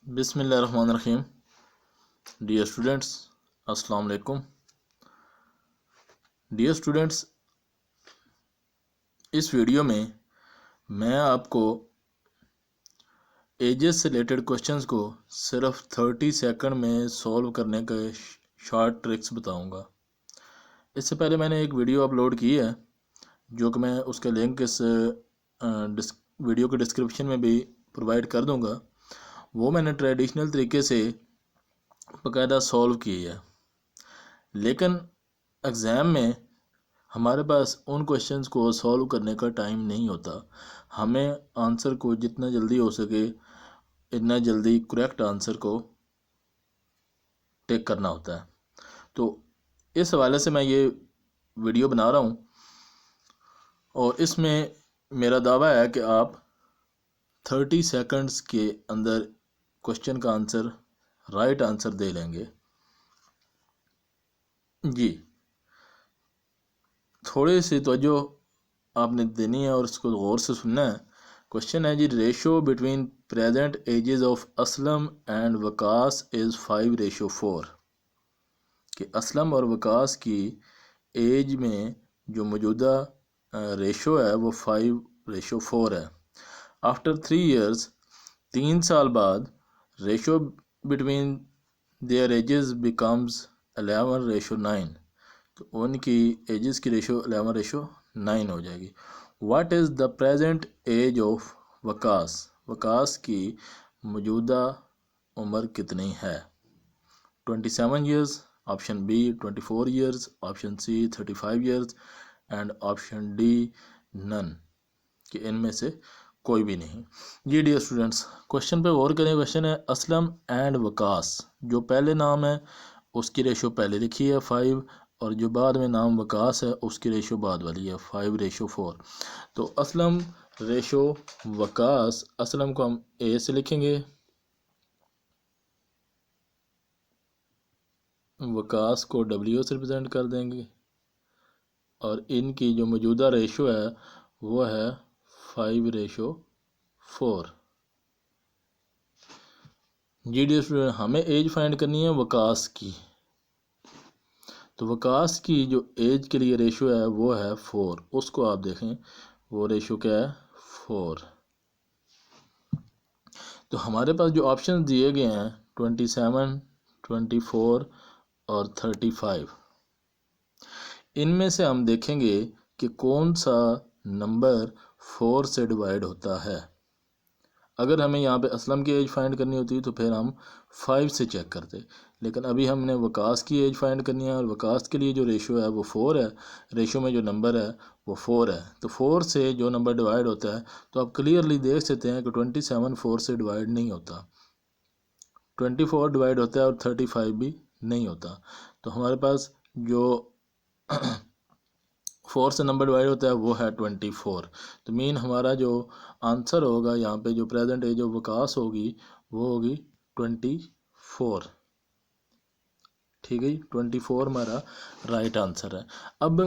बिस्मिल्लाहिर्रहमानिर्रहीम। Dear students, अस्सलाम वालेकुम। डियर स्टूडेंट्स, इस वीडियो में मैं आपको एजेस से रिलेटेड क्वेश्चंस को सिर्फ 30 सेकंड में सॉल्व करने के शॉर्ट ट्रिक्स बताऊंगा। इससे पहले मैंने एक वीडियो अपलोड की है जो कि मैं उसका लिंक इस वीडियो के डिस्क्रिप्शन में भी प्रोवाइड कर दूंगा। वो मैंने ट्रेडिशनल तरीके से बाकायदा सॉल्व की है, लेकिन एग्ज़ाम में हमारे पास उन क्वेश्चंस को सॉल्व करने का टाइम नहीं होता। हमें आंसर को जितना जल्दी हो सके इतना जल्दी करेक्ट आंसर को टेक करना होता है। तो इस हवाले से मैं ये वीडियो बना रहा हूँ और इसमें मेरा दावा है कि आप 30 सेकंड्स के अंदर क्वेश्चन का आंसर राइट आंसर दे लेंगे। जी, थोड़ी सी तवज्जो आपने देनी है और इसको गौर से सुनना है। क्वेश्चन है जी, ratio between present ages of Aslam and Waqas is 5:4। कि असलम और वकास की एज में जो मौजूदा रेशो है वो 5:4 है। आफ्टर 3 ईयर्स, 3 साल बाद, ratio between their ages becomes 11:9। तो उनकी एजेस की रेशो 11:9 हो जाएगी। What is the present age of Waqas? Waqas की मौजूदा उम्र कितनी है? 27 years, option B 24 years, option C 35 years and option D none, कि इनमें से कोई भी नहीं। जी डियर स्टूडेंट्स, क्वेश्चन पे गौर करें। क्वेश्चन है असलम एंड वकास, जो पहले नाम है उसकी रेशो पहले लिखी है 5, और जो बाद में नाम वकास है उसकी रेशो बाद वाली है 5:4। तो असलम रेशो वकास, असलम को हम ए से लिखेंगे, वकास को डब्ल्यू से रिप्रेजेंट कर देंगे, और इनकी जो मौजूदा रेशो है वो है 5:4। जी डियर स्टूडेंट, हमें एज फाइंड करनी है वकास की। तो वकास की जो एज के लिए रेशो है वो है 4। उसको आप देखें, वो रेशो क्या है? 4। तो हमारे पास जो ऑप्शन दिए गए हैं 27, 24 और 35, इनमें से हम देखेंगे कि कौन सा नंबर 4 से डिवाइड होता है। अगर हमें यहाँ पे असलम की एज फाइंड करनी होती तो फिर हम 5 से चेक करते, लेकिन अभी हमने वकास की एज फाइंड करनी है और वकास के लिए जो रेशो है वो 4 है। रेशो में जो नंबर है वो 4 है, तो 4 से जो नंबर डिवाइड होता है, तो आप क्लियरली देख सकते हैं कि 27 4 से डिवाइड नहीं होता, 24 डिवाइड होता है और 35 भी नहीं होता। तो हमारे पास जो 4 से नंबर डिवाइड होता है वो है 24। तो मीन हमारा जो आंसर होगा यहाँ पे, जो प्रेजेंट एज ऑफ वकास होगी वो होगी 24। ठीक है जी, 24 हमारा राइट आंसर है। अब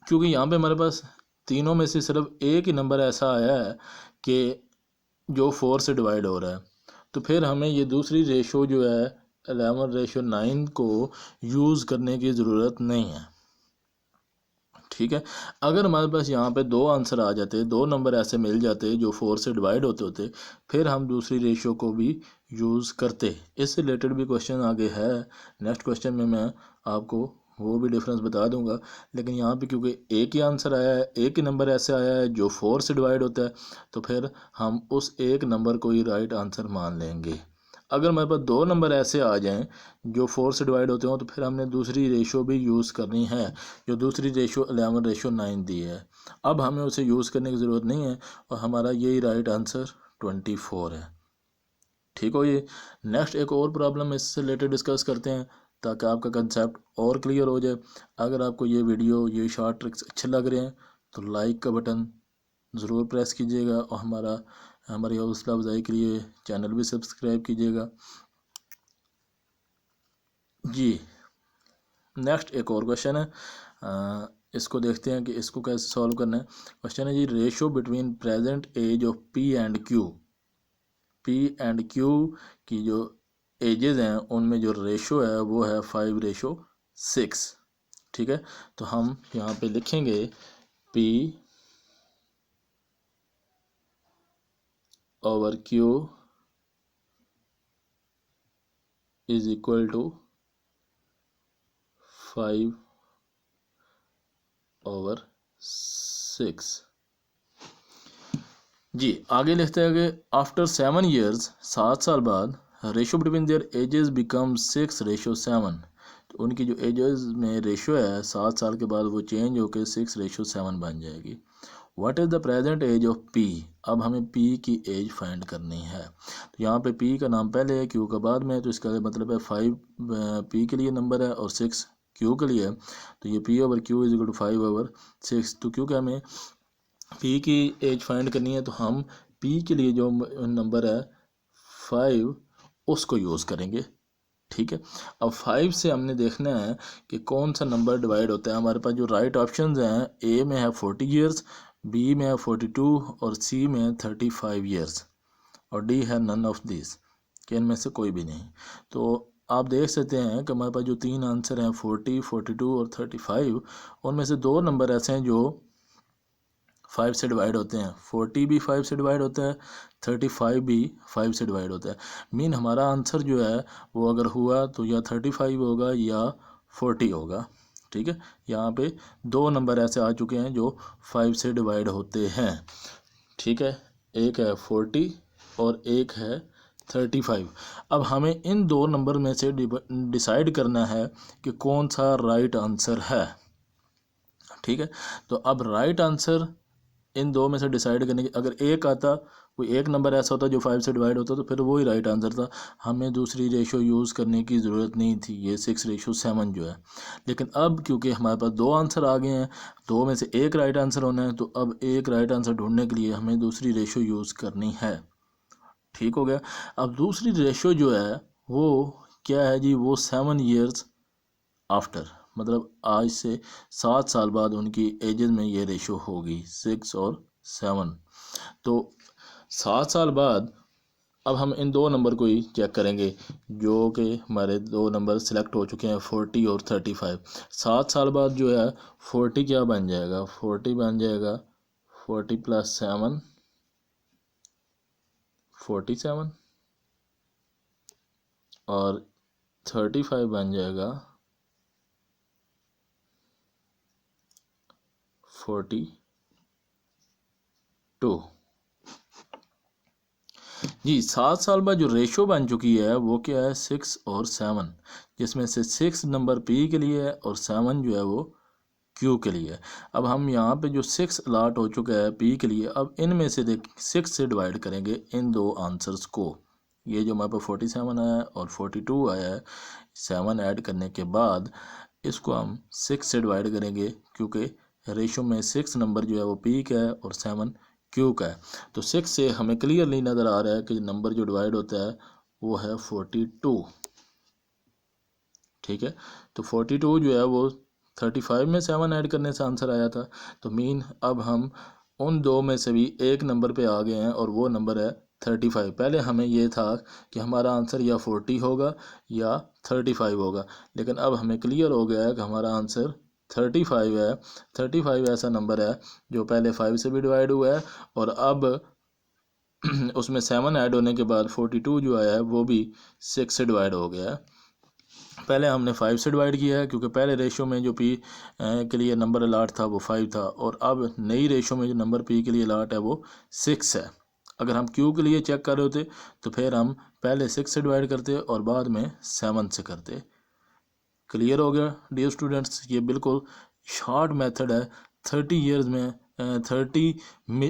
क्योंकि यहाँ पे हमारे पास तीनों में से सिर्फ एक ही नंबर ऐसा आया है कि जो 4 से डिवाइड हो रहा है, तो फिर हमें ये दूसरी रेशो जो है 11:9 को यूज़ करने की ज़रूरत नहीं है। ठीक है, अगर हमारे पास यहाँ पे दो आंसर आ जाते, दो नंबर ऐसे मिल जाते जो 4 से डिवाइड होते होते, फिर हम दूसरी रेशो को भी यूज़ करते। इससे रिलेटेड भी क्वेश्चन आगे है, नेक्स्ट क्वेश्चन में मैं आपको वो भी डिफरेंस बता दूंगा। लेकिन यहाँ पे क्योंकि एक ही आंसर आया है, एक ही नंबर ऐसे आया है जो 4 से डिवाइड होता है, तो फिर हम उस एक नंबर को ही राइट आंसर मान लेंगे। अगर हमारे पास दो नंबर ऐसे आ जाएं जो 4 से डिवाइड होते हो, तो फिर हमने दूसरी रेशो भी यूज़ करनी है, जो दूसरी रेशो 11:9 दी है। अब हमें उसे यूज़ करने की ज़रूरत नहीं है और हमारा यही राइट आंसर 24 है। ठीक हो, ये नेक्स्ट एक और प्रॉब्लम इससे रिलेटेड डिस्कस करते हैं ताकि आपका कंसेप्ट और क्लियर हो जाए। अगर आपको ये वीडियो, ये शॉर्ट ट्रिक्स अच्छे लग रहे हैं तो लाइक का बटन ज़रूर प्रेस कीजिएगा और हमारी हौसला अफजाई के लिए चैनल भी सब्सक्राइब कीजिएगा। जी, नेक्स्ट एक और क्वेश्चन है, इसको देखते हैं कि इसको कैसे सॉल्व करना है। क्वेश्चन है जी, ratio between present age of P and Q. P and Q की जो एजेस हैं उनमें जो रेशो है वो है 5:6। ठीक है, तो हम यहाँ पे लिखेंगे P over Q is equal to 5/6। जी आगे लिखते हैं कि आफ्टर 7 ईयर्स, 7 साल बाद, ratio between their edges become 6:7। तो उनकी जो एजेस में रेशो है 7 साल के बाद वो चेंज होकर 6:7 बन जाएगी। What is the present age of P. अब हमें पी की एज फाइंड करनी है। तो यहाँ पे पी का नाम पहले है, क्यू का बाद में है, तो इसका मतलब है 5 पी के लिए नंबर है और 6 क्यू के लिए है। तो ये P over Q is equal to 5/6। तो क्योंकि हमें पी की एज फाइंड करनी है तो हम पी के लिए जो नंबर है 5 उसको यूज़ करेंगे। ठीक है, अब 5 से हमने देखना है कि कौन सा नंबर डिवाइड होता है। हमारे पास जो राइट ऑप्शंस हैं, ए में है 40 ईयर्स, बी में है 42 और सी में है 35 ईयर्स और डी है नन ऑफ दिस, कि इनमें से कोई भी नहीं। तो आप देख सकते हैं कि हमारे पास जो 3 आंसर हैं 40, 42 और 35, उनमें से 2 नंबर ऐसे हैं जो 5 से डिवाइड होते हैं। 40 भी 5 से डिवाइड होता है, 35 भी 5 से डिवाइड होता है। मीन हमारा आंसर जो है वो अगर हुआ तो या 35 होगा या 40 होगा। ठीक है, यहाँ पे 2 नंबर ऐसे आ चुके हैं जो 5 से डिवाइड होते हैं। ठीक है, एक है 40 और एक है 35। अब हमें इन 2 नंबर में से डिसाइड करना है कि कौन सा राइट आंसर है। ठीक है, तो अब राइट आंसर इन 2 में से डिसाइड करने की, अगर एक आता, कोई एक नंबर ऐसा होता जो 5 से डिवाइड होता तो फिर वही राइट आंसर था, हमें दूसरी रेशो यूज़ करने की ज़रूरत नहीं थी, ये 6:7 जो है। लेकिन अब क्योंकि हमारे पास 2 आंसर आ गए हैं, 2 में से एक राइट आंसर होना है, तो अब एक राइट आंसर ढूंढने के लिए हमें दूसरी रेशो यूज़ करनी है। ठीक हो गया। अब दूसरी रेशो जो है वो क्या है जी, वो 7 ईयर्स आफ्टर, मतलब आज से 7 साल बाद उनकी एजेस में ये रेशो होगी 6 और 7। तो 7 साल बाद अब हम इन 2 नंबर को ही चेक करेंगे, जो कि हमारे 2 नंबर सिलेक्ट हो चुके हैं 40 और 35। 7 साल बाद जो है 40 क्या बन जाएगा, 40 बन जाएगा 40 + 7 47 और 35 बन जाएगा 42। जी 7 साल बाद जो रेशो बन चुकी है वो क्या है, 6 और 7, जिसमें से 6 नंबर पी के लिए है और 7 जो है वो क्यू के लिए है। अब हम यहाँ पे जो 6 अलाट हो चुका है पी के लिए, अब इनमें से 6 से डिवाइड करेंगे इन 2 आंसर्स को। ये जो हमारे पास 47 आया है और 42 आया है, 7 ऐड करने के बाद इसको हम 6 से डिवाइड करेंगे, क्योंकि रेशो में 6 नंबर जो है वो पी का है और 7 क्यू का है। तो 6 से हमें क्लियरली नज़र आ रहा है कि नंबर जो डिवाइड होता है वो है 42। ठीक है, तो 42 जो है वो 35 में 7 ऐड करने से आंसर आया था। तो मीन अब हम उन 2 में से भी एक नंबर पे आ गए हैं और वो नंबर है 35। पहले हमें ये था कि हमारा आंसर या 40 होगा या 35 होगा, लेकिन अब हमें क्लियर हो गया है कि हमारा आंसर 35 है। 35 ऐसा नंबर है जो पहले 5 से भी डिवाइड हुआ है और अब उसमें 7 ऐड होने के बाद 42 जो आया है वो भी 6 से डिवाइड हो गया है। पहले हमने 5 से डिवाइड किया है क्योंकि पहले रेशो में जो पी के लिए नंबर अलाट था वो 5 था, और अब नई रेशो में जो नंबर पी के लिए अलाट है वो 6 है। अगर हम क्यू के लिए चेक कर रहे होते तो फिर हम पहले 6 से डिवाइड करते और बाद में 7 से करते। क्लियर हो गया डियर स्टूडेंट्स, ये बिल्कुल शॉर्ट मेथड है। 30 ईयर्स में 30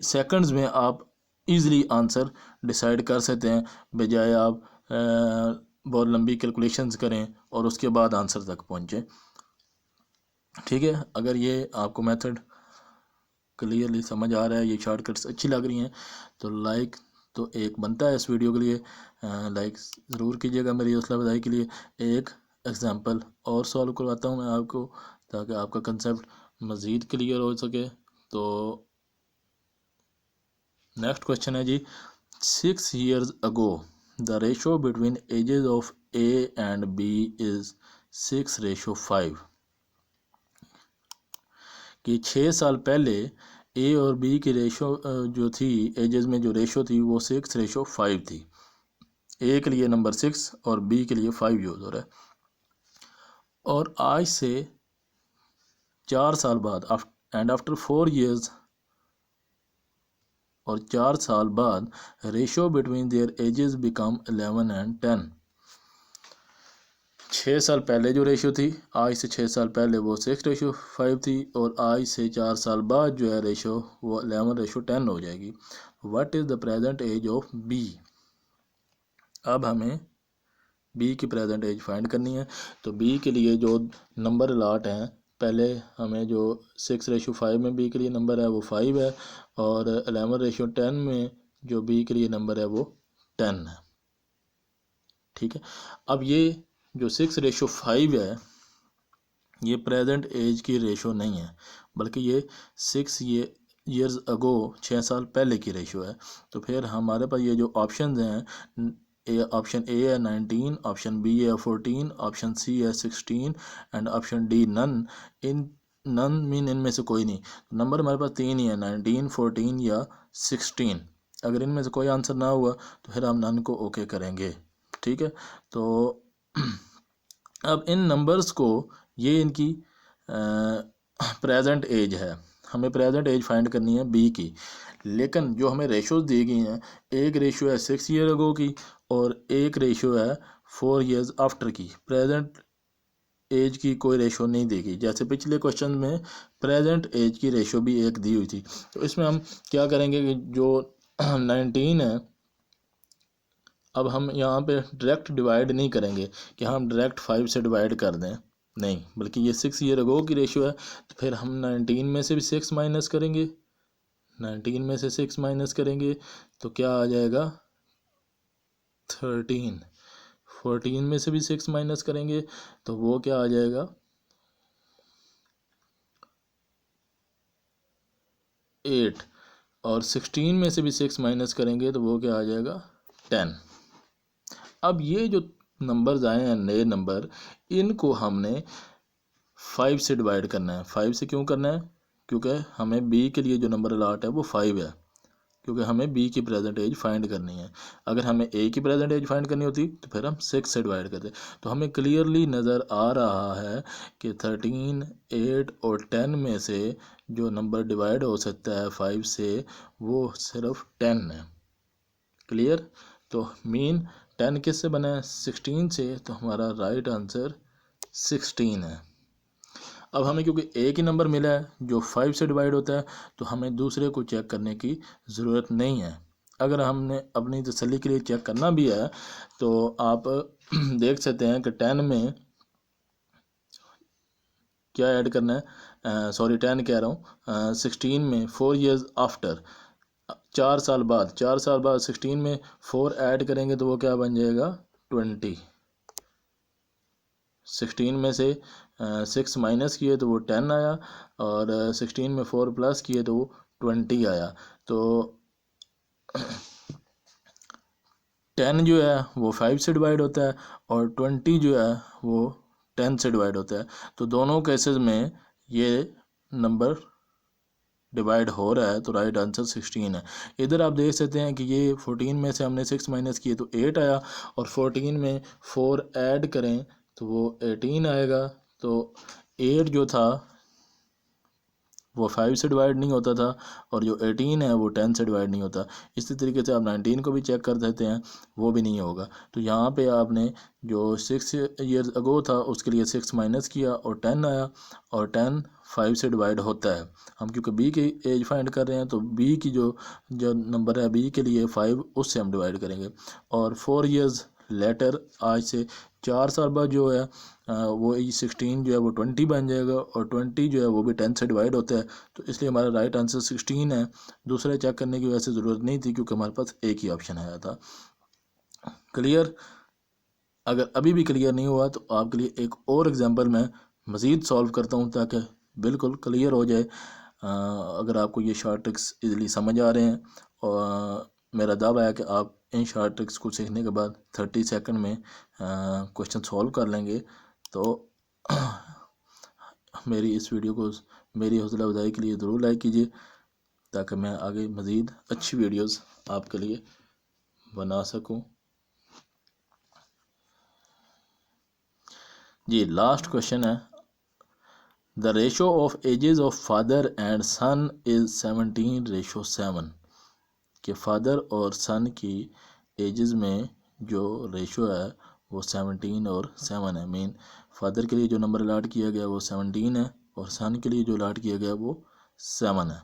सेकंड्स में आप इजीली आंसर डिसाइड कर सकते हैं, बजाय आप बहुत लंबी कैलकुलेशंस करें और उसके बाद आंसर तक पहुँचें। ठीक है, अगर ये आपको मेथड क्लियरली समझ आ रहा है, ये शॉर्टकट्स अच्छी लग रही हैं, तो लाइक तो एक बनता है इस वीडियो के लिए, लाइक ज़रूर कीजिएगा मेरी हौसला अफजाई के लिए। एक एग्जांपल और सॉल्व करवाता हूँ मैं आपको, ताकि आपका कंसेप्ट मज़ीद क्लियर हो सके। तो नेक्स्ट क्वेश्चन है जी, 6 years ago the ratio between ages of A and B is 6:5 कि 6 साल पहले ए और बी की रेशो जो थी एजेस में जो रेशो थी वो 6:5 थी। ए के लिए नंबर 6 और बी के लिए 5 यूज़ हो रहा है। और आज से 4 साल बाद एंड आफ्टर 4 years और 4 साल बाद ratio between their edges become 11 and 10। 6 साल पहले जो रेशो थी आज से 6 साल पहले वो 6:5 थी और आज से 4 साल बाद जो है रेशो वो 11:10 हो जाएगी। What is the present age of B. अब हमें बी की प्रेजेंट एज फाइंड करनी है। तो बी के लिए जो नंबर अलाट हैं, पहले हमें जो 6:5 में बी के लिए नंबर है वो 5 है और 11:10 में जो बी के लिए नंबर है वो 10 है। ठीक है, अब ये जो 6:5 है ये प्रेजेंट एज की रेशो नहीं है, बल्कि ये 6 years अगो 6 साल पहले की रेशो है। तो फिर हमारे पास ये जो ऑप्शन हैं, ऑप्शन ए है 19, ऑप्शन बी है 14, ऑप्शन सी है 16 and option D none. None mean इनमें से कोई नहीं। नंबर हमारे पास 3 ही है, 19, 14 या 16। अगर इनमें से कोई आंसर ना हुआ तो फिर हम नन को ओके करेंगे। ठीक है, तो अब इन नंबर्स को, ये इनकी प्रेजेंट एज है, हमें प्रेजेंट एज फाइंड करनी है बी की। लेकिन जो हमें रेशोज दी गई हैं, एक रेशो है 6 year अगो की और एक रेशो है 4 years आफ्टर की। प्रेजेंट एज की कोई रेशो नहीं दी गई। जैसे पिछले क्वेश्चन में प्रेजेंट एज की रेशो भी एक दी हुई थी। तो इसमें हम क्या करेंगे कि जो 19 है, अब हम यहाँ पे डायरेक्ट डिवाइड नहीं करेंगे कि हम डायरेक्ट 5 से डिवाइड कर दें, नहीं, बल्कि ये 6 year अगो की रेशियो है। तो फिर हम 19 में से भी 6 माइनस करेंगे, 19 में से 6 माइनस करेंगे तो क्या आ जाएगा 13। 14 में से भी 6 माइनस करेंगे तो वो क्या आ जाएगा 8 और 16 में से भी 6 माइनस करेंगे तो वो क्या आ जाएगा 10। अब ये जो नंबर्स आए हैं नए नंबर, इनको हमने 5 से डिवाइड करना है। 5 से क्यों करना है? क्योंकि हमें बी के लिए जो नंबर अलाट है वो 5 है, क्योंकि हमें बी की प्रेजेंट एज फाइंड करनी है। अगर हमें ए की प्रेजेंट एज फाइंड करनी होती तो फिर हम 6 से डिवाइड करते। तो हमें क्लियरली नज़र आ रहा है कि 13, 8 और 10 में से जो नंबर डिवाइड हो सकता है 5 से वो सिर्फ 10 है। क्लियर? तो मीन 10 किस से बना है? 16 से। तो हमारा राइट आंसर 16 है। अब हमें क्योंकि एक ही नंबर मिला है जो 5 से डिवाइड होता है, तो हमें दूसरे को चेक करने की ज़रूरत नहीं है। अगर हमने अपनी तसल्ली के लिए चेक करना भी है तो आप देख सकते हैं कि 10 में क्या ऐड करना है, सॉरी 10 कह रहा हूँ, 16 में 4 years आफ्टर, 4 साल बाद, 4 साल बाद 16 में 4 ऐड करेंगे तो वो क्या बन जाएगा 20। 16 में से 6 माइनस किए तो वो 10 आया और 16 में 4 प्लस किए तो वो 20 आया। तो 10 जो है वो 5 से डिवाइड होता है और 20 जो है वो 10 से डिवाइड होता है। तो दोनों केसेस में ये नंबर डिवाइड हो रहा है, तो राइट आंसर 16 है। इधर आप देख सकते हैं कि ये 14 में से हमने 6 माइनस किए तो 8 आया और 14 में 4 ऐड करें तो वो 18 आएगा। तो 8 जो था वो 5 से डिवाइड नहीं होता था और जो 18 है वो 10 से डिवाइड नहीं होता। इसी तरीके से आप 19 को भी चेक कर देते हैं, वो भी नहीं होगा। तो यहाँ पे आपने जो 6 years अगो था उसके लिए 6 माइनस किया और 10 आया और 10 5 से डिवाइड होता है। हम क्योंकि बी की एज फाइंड कर रहे हैं तो बी की जो जो नंबर है बी के लिए 5, उससे हम डिवाइड करेंगे। और 4 years लेटर, आज से 4 साल बाद जो है वो 16 जो है वो 20 बन जाएगा और 20 जो है वो भी 10 से डिवाइड होता है। तो इसलिए हमारा राइट आंसर 16 है। दूसरा चेक करने की वैसे ज़रूरत नहीं थी क्योंकि हमारे पास एक ही ऑप्शन आया था। क्लियर? अगर अभी भी क्लियर नहीं हुआ तो आपके लिए एक और एग्जांपल मैं मज़ीद सॉल्व करता हूँ ताकि बिल्कुल क्लियर हो जाए। अगर आपको ये शॉर्ट ट्रिक्स इजीली समझ आ रहे हैं और मेरा दावा है कि आप इन शॉर्ट ट्रिक्स को सीखने के बाद 30 सेकंड में क्वेश्चन सॉल्व कर लेंगे। तो मेरी इस वीडियो को मेरी हौसला अफजाई के लिए ज़रूर लाइक कीजिए, ताकि मैं आगे मज़ीद अच्छी वीडियोस आपके लिए बना सकूं। जी, लास्ट क्वेश्चन है, the ratio of ages of father and son is 17:7, कि फादर और सन की एजेस में जो रेशो है वो 17 और 7 है। मीन फादर के लिए जो नंबर अलाट किया गया वो 17 है और सन के लिए जो अलाट किया गया वो 7 है।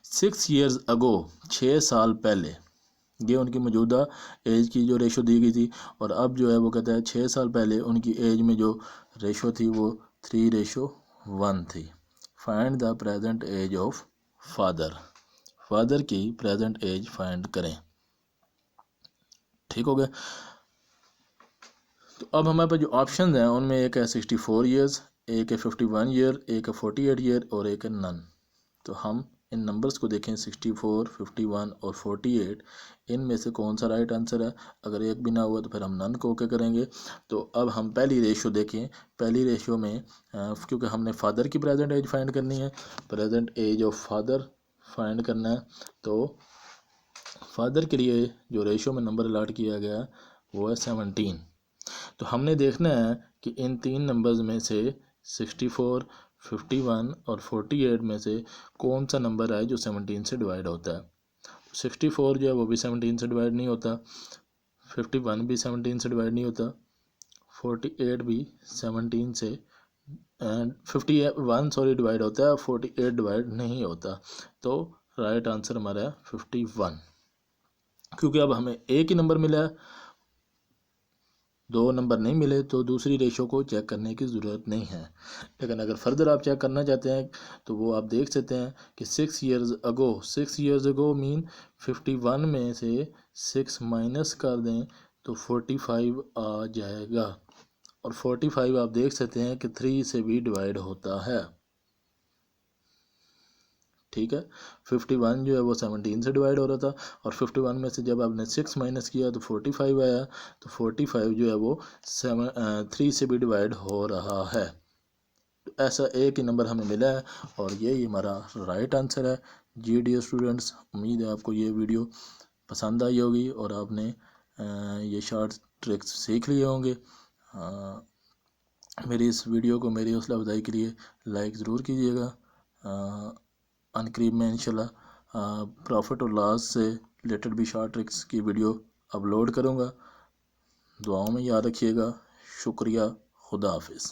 6 years अगो, 6 साल पहले, ये उनकी मौजूदा एज की जो रेशो दी गई थी, और अब जो है वो कहता है 6 साल पहले उनकी एज में जो रेशो थी वो 3:1 थी। Find the present age of father, father की प्रेजेंट एज फाइंड करें। ठीक हो गया। तो अब हमारे पास जो ऑप्शन हैं उनमें एक है 64 ईयर्स, एक है 51 ईयर, एक है 48 ईयर और एक है नन। तो हम इन नंबर्स को देखें, 64, 51 और 48, इनमें से कौन सा राइट आंसर है। अगर एक भी ना हुआ तो फिर हम नन को ओके करेंगे। तो अब हम पहली रेशो देखें। पहली रेशो में क्योंकि हमने फादर की प्रेजेंट एज फाइंड करनी है, present age of father find करना है, तो फादर के लिए जो रेशो में नंबर अलाट किया गया वो है 17। तो हमने देखना है कि इन तीन नंबर्स में से 64, 51 और 48 में से कौन सा नंबर है जो 17 से डिवाइड होता है। 64 जो है वो भी 17 से डिवाइड नहीं होता, 51 भी 17 से डिवाइड नहीं होता, 48 भी 17 से 51 सॉरी डिवाइड होता है, 48 डिवाइड नहीं होता। तो राइट आंसर हमारा है 51। क्योंकि अब हमें एक ही नंबर मिला है, दो नंबर नहीं मिले तो दूसरी रेशो को चेक करने की ज़रूरत नहीं है। लेकिन अगर फर्दर आप चेक करना चाहते हैं तो वो आप देख सकते हैं कि 6 ईयर्स अगो मीन 51 में से 6 माइनस कर दें तो 45 आ जाएगा, और 45 आप देख सकते हैं कि 3 से भी डिवाइड होता है। ठीक है, 51 जो है वो 17 से डिवाइड हो रहा था, और 51 में से जब आपने 6 माइनस किया तो 45 आया, तो 45 जो है वो 3 से भी डिवाइड हो रहा है। तो ऐसा एक ही नंबर हमें मिला है और यही हमारा राइट आंसर है। जी डियर स्टूडेंट्स, उम्मीद है आपको ये वीडियो पसंद आई होगी और आपने ये शॉर्ट ट्रिक्स सीख लिए होंगे। मेरी इस वीडियो को मेरी हौसला अफजाई के लिए लाइक ज़रूर कीजिएगा। अनकरीब में इंशाल्लाह प्रॉफिट और लॉस से रिलेटेड भी शॉर्ट ट्रिक्स की वीडियो अपलोड करूँगा। दुआओं में याद रखिएगा। शुक्रिया। खुदा हाफिज़।